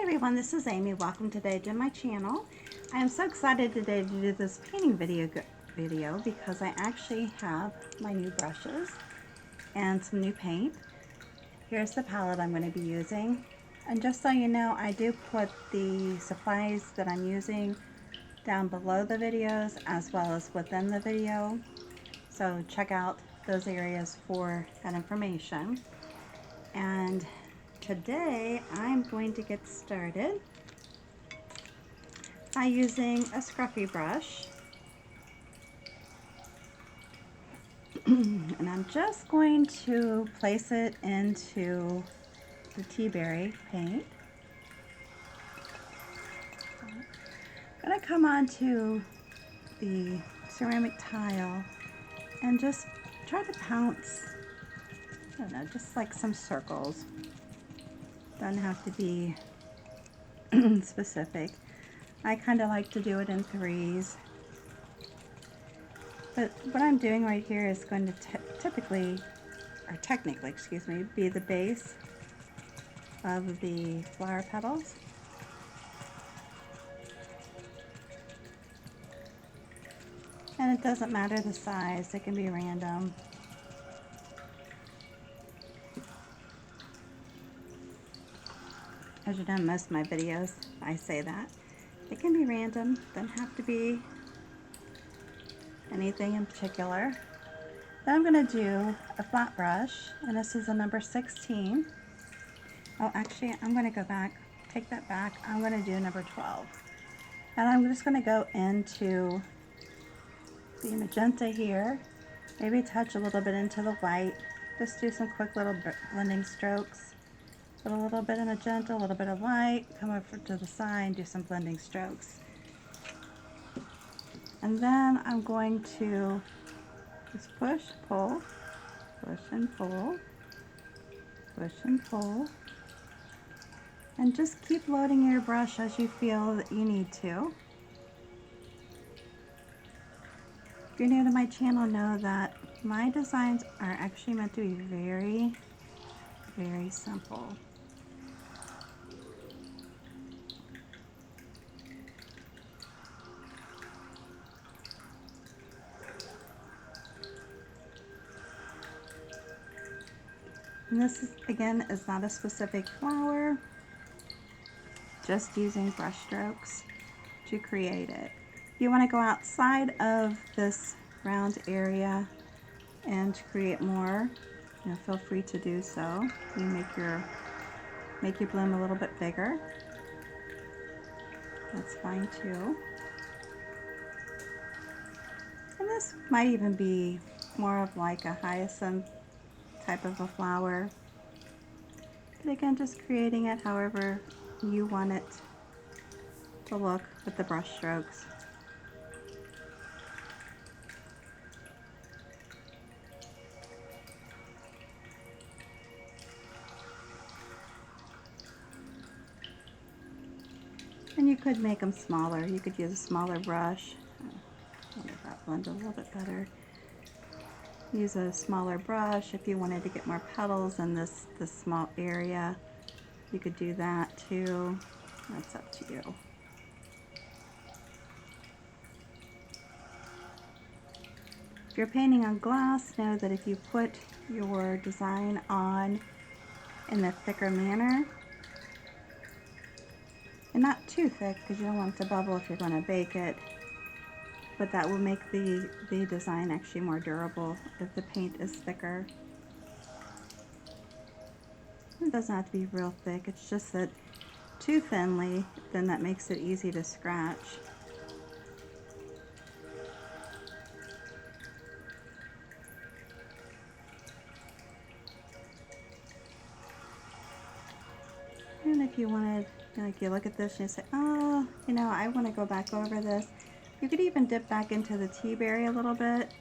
everyone, this is Amy. Welcome today to my channel. I am so excited today to do this painting video because I actually have my new brushes and some new paint. Here's the palette I'm going to be using. And just so you know, I do put the supplies that I'm using down below the videos as well as within the video. So check out those areas for that information. And today I'm going to get started by using a Scruffy brush. And I'm just going to place it into the Teaberry paint. I'm going to come onto the ceramic tile and just try to pounce, I don't know, just like some circles. Doesn't have to be specific. I kind of like to do it in threes. But what I'm doing right here is going to technically, excuse me, be the base of the flower petals. And it doesn't matter the size, it can be random. As you know, in most of my videos, I say that. It can be random, doesn't have to be anything in particular. Then I'm going to do a flat brush, and this is a number 16. Oh, actually, I'm going to go back, take that back. I'm going to do number 12. And I'm just going to go into the magenta here, maybe touch a little bit into the white, just do some quick little blending strokes. Put a little bit of magenta, a little bit of white, come over to the side and do some blending strokes. And then I'm going to just push, pull, push and pull, push and pull, and just keep loading your brush as you feel that you need to. If you're new to my channel, know that my designs are actually meant to be very, very simple. And this, again, is not a specific flower, just using brush strokes to create it. If you want to go outside of this round area and create more, feel free to do so. You make your bloom a little bit bigger. That's fine too. And this might even be more of like a hyacinth type of a flower. But again, just creating it however you want it to look with the brush strokes. And you could make them smaller. You could use a smaller brush. I'll let that blend a little bit better. Use a smaller brush if you wanted to get more petals in this small area. You could do that too. That's up to you. If you're painting on glass, know that if you put your design on in a thicker manner, and not too thick because you don't want it to bubble if you're going to bake it, but that will make the design actually more durable if the paint is thicker. It doesn't have to be real thick, it's just that too thinly, then that makes it easy to scratch. And if you wanted, like you look at this and you say, oh, I want to go back over this. You could even dip back into the Teaberry a little bit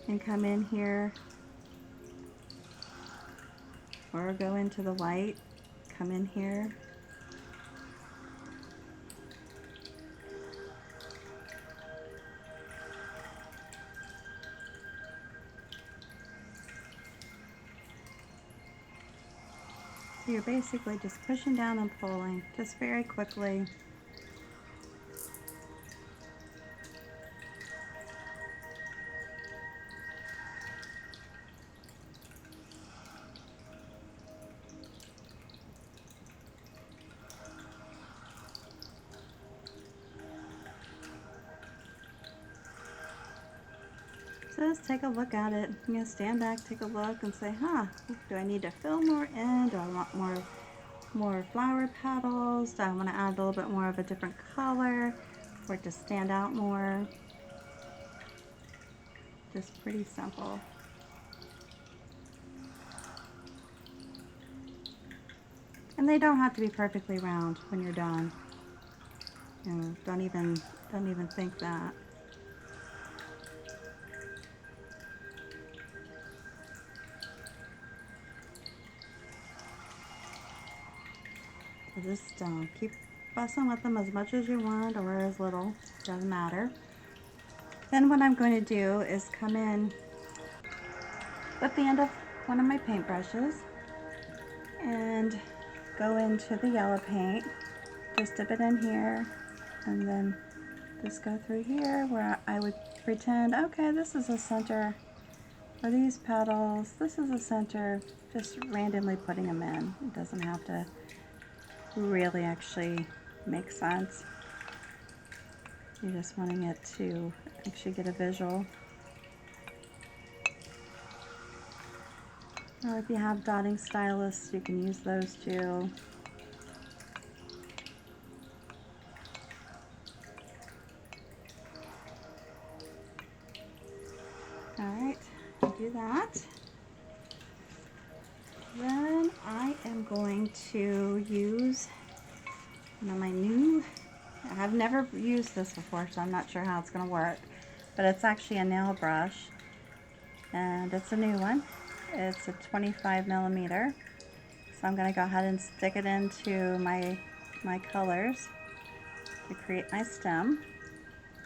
and come in here, or go into the white, come in here. you're basically just pushing down and pulling, just very quickly. So just take a look at it. I'm going to stand back, take a look, and say, huh, do I need to fill more in? Do I want more flower petals? Do I want to add a little bit more of a different color for it to stand out more? Just pretty simple. And they don't have to be perfectly round when you're done. You know, don't even think that. So just keep fussing with them as much as you want or as little, doesn't matter. Then what I'm going to do is come in with the end of one of my paintbrushes and go into the yellow paint. Just dip it in here and then just go through here where I would pretend, okay, this is a center for these petals. This is a center, just randomly putting them in. It doesn't have to really actually make sense. You're just wanting it to actually get a visual. Or if you have dotting styluses, you can use those too. Alright, do that. Then I am going to use my new, I've never used this before, so I'm not sure how it's going to work, but it's actually a nail brush, and it's a new one. It's a 25mm, so I'm going to go ahead and stick it into my colors to create my stem.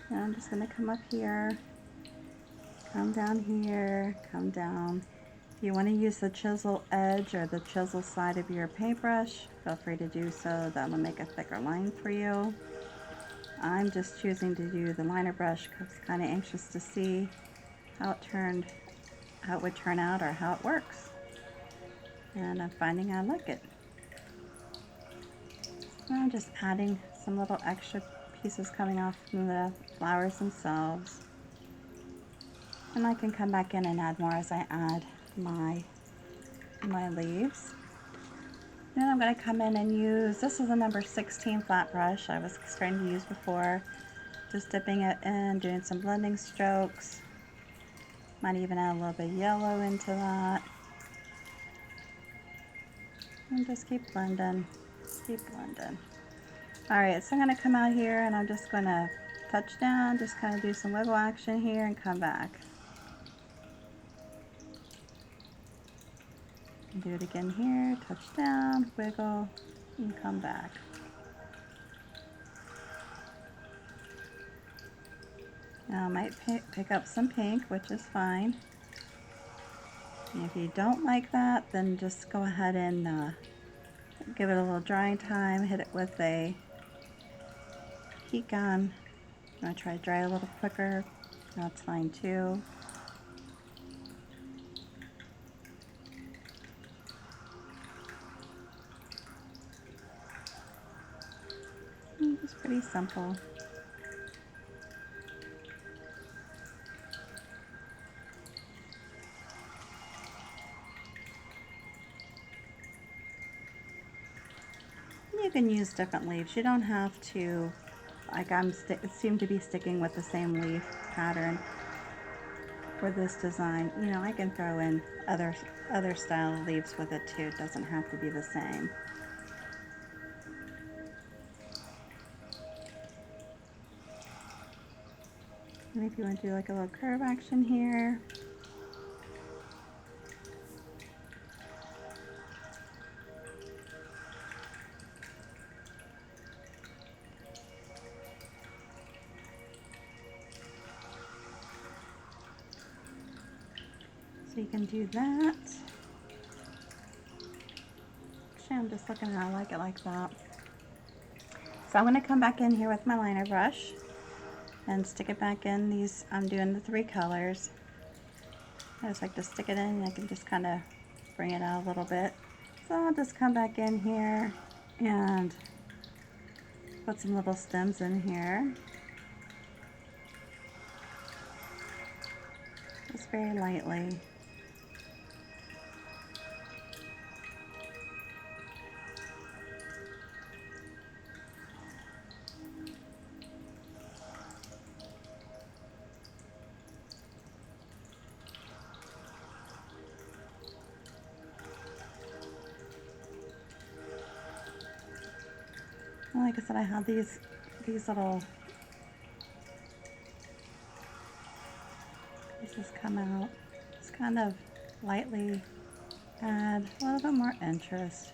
And I'm just going to come up here, come down here, come down. If you want to use the chisel edge or the chisel side of your paintbrush, feel free to do so. That will make a thicker line for you. I'm just choosing to do the liner brush because I'm kind of anxious to see how it would turn out or how it works. And I'm finding I like it. So I'm just adding some little extra pieces coming off from the flowers themselves. And I can come back in and add more as I add my leaves. Then I'm going to come in and use, this is a number 16 flat brush I was starting to use before. Just dipping it in, doing some blending strokes. Might even add a little bit of yellow into that. And just keep blending, keep blending. Alright, so I'm going to come out here and I'm just going to touch down, just kind of do some wiggle action here and come back. And do it again here, touch down, wiggle, and come back. Now I might pick up some pink, which is fine. And if you don't like that, then just go ahead and give it a little drying time, hit it with a heat gun. I'm going to try to dry a little quicker, that's fine too. It's pretty simple. You can use different leaves. You don't have to, like seem to be sticking with the same leaf pattern for this design. You know, I can throw in other style leaves with it too. It doesn't have to be the same. And if you want to do like a little curve action here. So you can do that. Actually, I'm just looking at it, I like it like that. So I'm going to come back in here with my liner brush and stick it back in these. I'm doing the 3 colors. I just like to stick it in and I can just kind of bring it out a little bit. So I'll just come back in here and put some little stems in here. Just very lightly. Well, like I said, I have these little pieces come out. Just kind of lightly add a little bit more interest.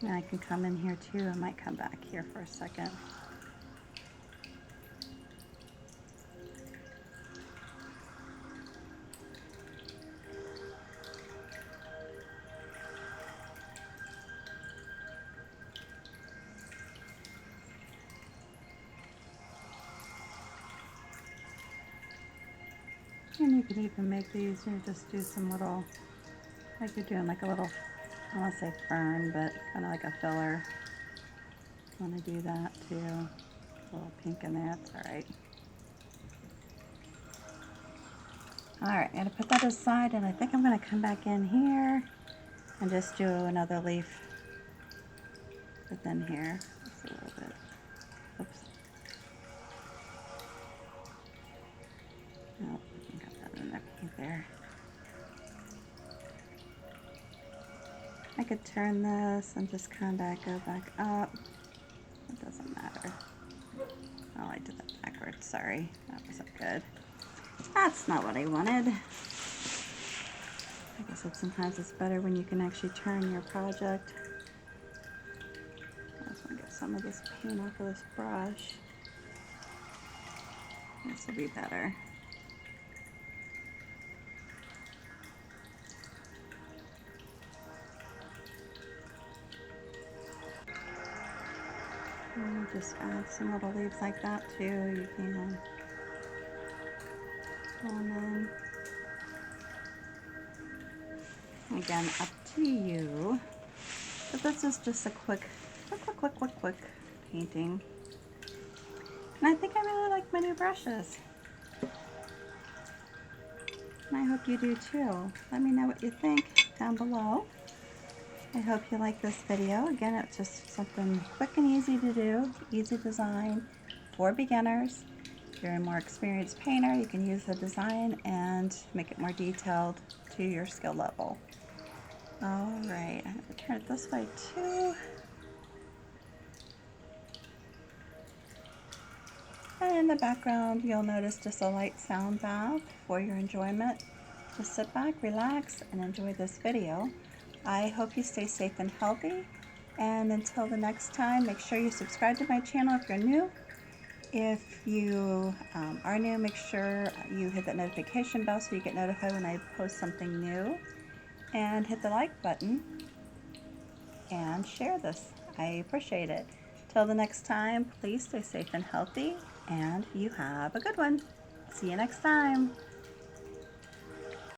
And I can come in here too. I might come back here for a second. And you can even make these, you know, just do some little, like you're doing like a little, I want to say fern, but kind of like a filler. Want to do that too. A little pink in there, that's alright. Alright, I'm going to put that aside, and I think I'm going to come back in here and just do another leaf within here. Just a little bit. Oops. Oh, I got that in there, pink there. I could turn this and just kind of go back up. It doesn't matter. Oh, I did that backwards. Sorry. That wasn't good. That's not what I wanted. Like I said, sometimes it's better when you can actually turn your project. I just want to get some of this paint off of this brush. This will be better. And just add some little leaves like that too. You can. And then, again, up to you. But this is just a quick painting. And I think I really like my new brushes. And I hope you do too. Let me know what you think down below. I hope you like this video. Again, it's just something quick and easy to do, easy design for beginners. If you're a more experienced painter, you can use the design and make it more detailed to your skill level. Alright, I'm going to turn it this way too. And in the background, you'll notice just a light sound bath for your enjoyment. Just sit back, relax, and enjoy this video. I hope you stay safe and healthy. And until the next time, make sure you subscribe to my channel if you're new. If you are new, make sure you hit that notification bell so you get notified when I post something new. And hit the like button and share this. I appreciate it. Till the next time, please stay safe and healthy, and you have a good one. See you next time.